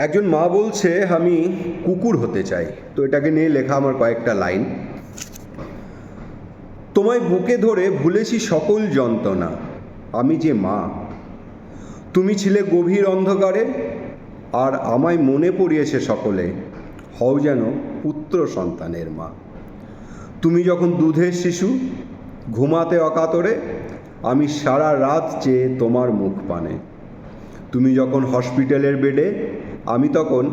একজন মা বলছে আমি কুকুর হতে চাই। তো এটাকে নিয়ে লেখা আমার কয়েকটা লাইন। তোমায় বুকে ধরে ভুলেছি সকল যন্ত্রণা, আমি যে মা। তুমি ছিলে গভীর অন্ধকারে, আর আমায় মনে পড়িয়েছে সকলে, হও যেন পুত্র সন্তানের মা। তুমি যখন দুধের শিশু, ঘুমাতে অকাতরে, আমি সারা রাত চেয়ে তোমার মুখ পানে। তুমি যখন হসপিটালের বেডে, আমি তখন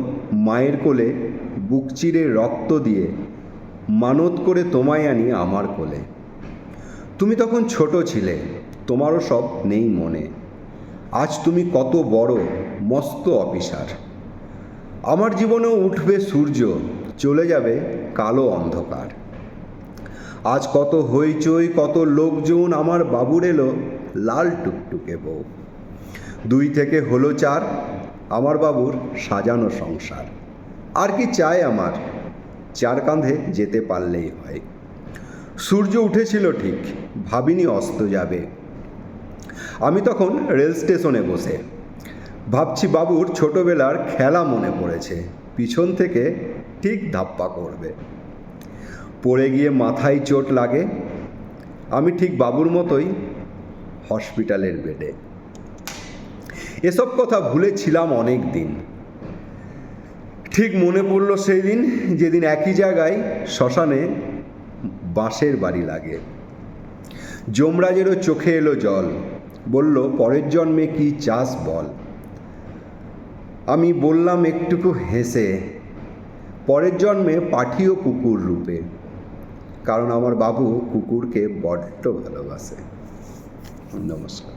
মায়ের কোলে বুক চিরে রক্ত দিয়ে মানত করে তোমায় আনি আমার কোলে। তুমি তখন ছোট ছিলে, তোমারও সব নেই মনে। আজ তুমি কত বড় মস্ত অফিসার। আমার জীবনেও উঠবে সূর্য, চলে যাবে কালো অন্ধকার। আজ কত হইচই, কত লোকজন, আমার বাবুর এলো লাল টুকটুকে বউ। 2 থেকে হলো 4, আমার বাবুর সাজানো সংসার। আর কি চাই আমার, 4 কাঁধে যেতে পারলেই হয়। সূর্য উঠেছিল ঠিক, ভাবিনি অস্ত যাবে। আমি তখন রেল স্টেশনে বসে ভাবছি বাবুর ছোটবেলার খেলা মনে পড়েছে, পিছন থেকে ঠিক ধাপ্পা করবে। পড়ে গিয়ে মাথায় চোট লাগে, আমি ঠিক বাবুর মতোই হসপিটালের বেডে। এসব কথা ভুলেছিলাম অনেক দিন। ঠিক মনে পড়ল সেই দিন, যেদিন একই জায়গায় শ্মশানে বাঁশের বাড়ি লাগে। যমরাজেরও চোখে এলো জল, বলল পরের জন্মে কি চাস বল। আমি বললাম একটুকু হেসে, পরের জন্মে পাঠিও কুকুর রূপে, কারণ আমার বাবু কুকুরকে বড্ড ভালোবাসে। নমস্কার।